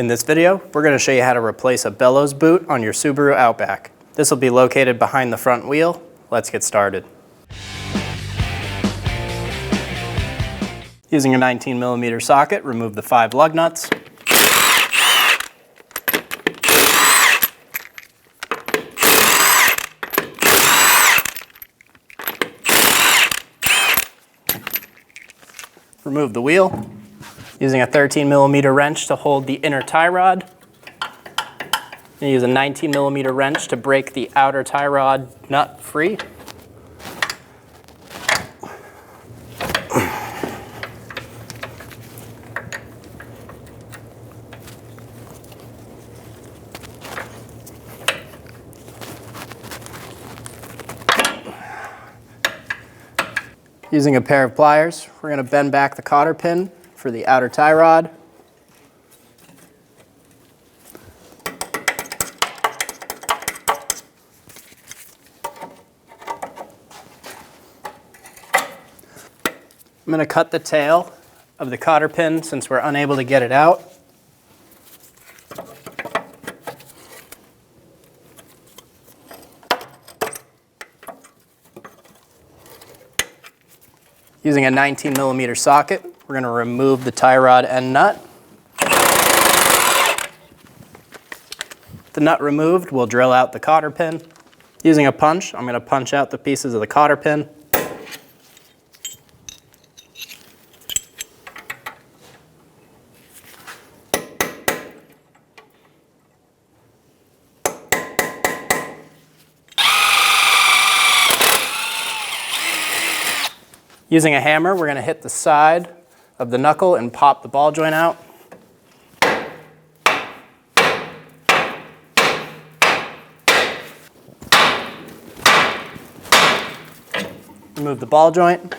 In this video, we're going to show you how to replace a bellows boot on your Subaru Outback. This will be located behind the front wheel. Let's get started. Using a 19mm socket, remove the 5 lug nuts. Remove the wheel. Using a 13mm wrench to hold the inner tie rod. And use a 19mm wrench to break the outer tie rod nut free. Using a pair of pliers, we're going to bend back the cotter pin for the outer tie rod. I'm going to cut the tail of the cotter pin since we're unable to get it out. Using a 19mm socket, we're going to remove the tie rod end nut. The nut removed, we'll drill out the cotter pin. Using a punch, I'm going to punch out the pieces of the cotter pin. Using a hammer, we're going to hit the side of the knuckle and pop the ball joint out. Remove the ball joint.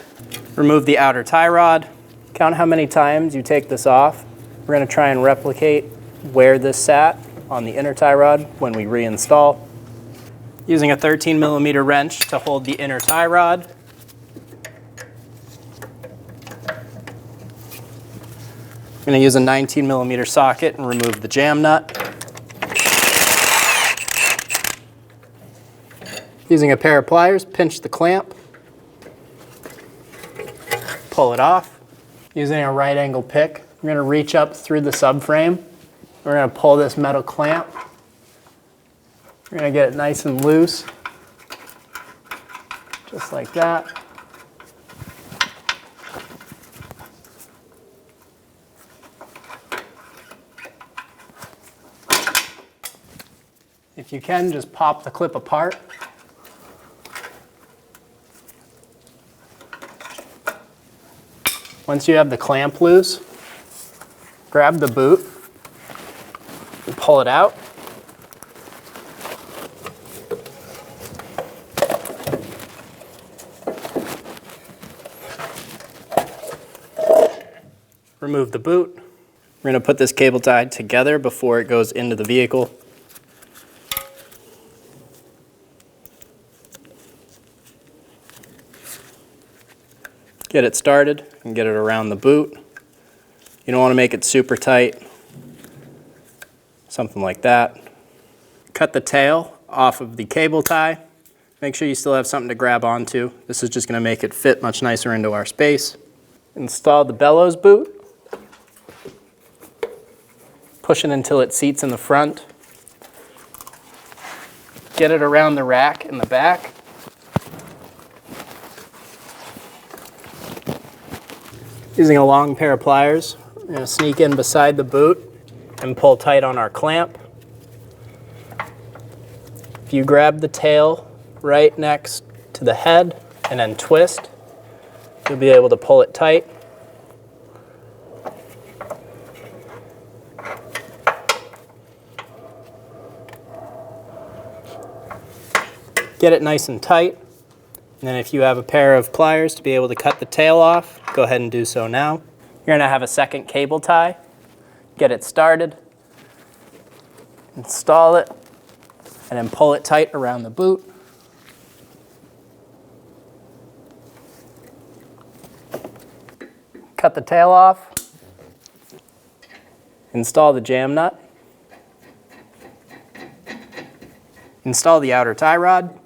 Remove the outer tie rod. Count how many times you take this off. We're going to try and replicate where this sat on the inner tie rod when we reinstall. Using a 13mm wrench to hold the inner tie rod. I'm going to use a 19mm socket and remove the jam nut. Using a pair of pliers, pinch the clamp. Pull it off. Using a right angle pick, I'm going to reach up through the subframe. We're going to pull this metal clamp. We're going to get it nice and loose, just like that. If you can, just pop the clip apart. Once you have the clamp loose, grab the boot and pull it out. Remove the boot. We're going to put this cable tie together before it goes into the vehicle. Get it started and get it around the boot. You don't want to make it super tight. Something like that. Cut the tail off of the cable tie. Make sure you still have something to grab onto. This is just going to make it fit much nicer into our space. Install the bellows boot. Push it until it seats in the front. Get it around the rack in the back. Using a long pair of pliers, we're going to sneak in beside the boot and pull tight on our clamp. If you grab the tail right next to the head and then twist, you'll be able to pull it tight. Get it nice and tight. And then if you have a pair of pliers to be able to cut the tail off, go ahead and do so now. You're going to have a second cable tie. Get it started. Install it. And then pull it tight around the boot. Cut the tail off. Install the jam nut. Install the outer tie rod.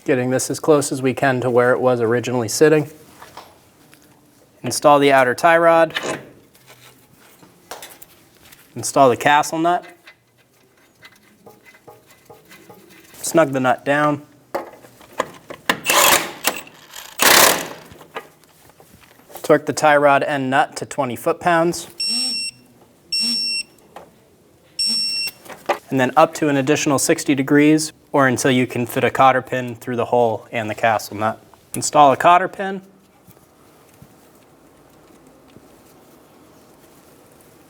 Getting this as close as we can to where it was originally sitting. Install the outer tie rod. Install the castle nut. Snug the nut down. Torque the tie rod end nut to 20 foot-pounds. And then up to an additional 60 degrees, or until you can fit a cotter pin through the hole and the castle nut. Install a cotter pin.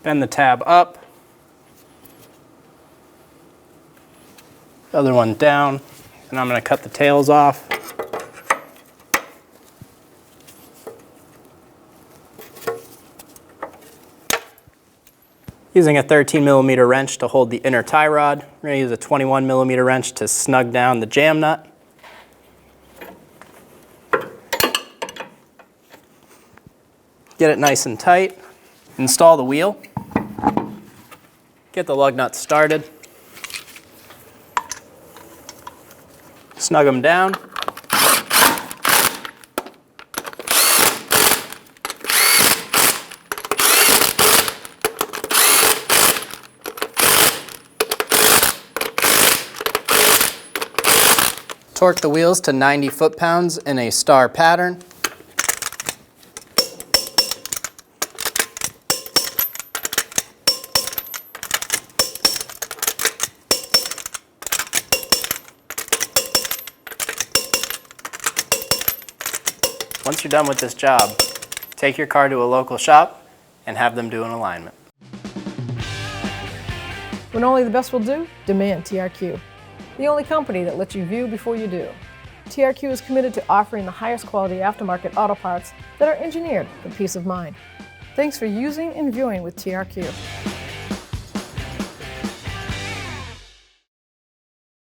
Bend the tab up. The other one down. And I'm going to cut the tails off. Using a 13mm wrench to hold the inner tie rod. We're going to use a 21mm wrench to snug down the jam nut. Get it nice and tight. Install the wheel. Get the lug nuts started. Snug them down. Torque the wheels to 90 foot-pounds in a star pattern. Once you're done with this job, take your car to a local shop and have them do an alignment. When only the best will do, demand TRQ. The only company that lets you view before you do. TRQ is committed to offering the highest quality aftermarket auto parts that are engineered for peace of mind. Thanks for using and viewing with TRQ.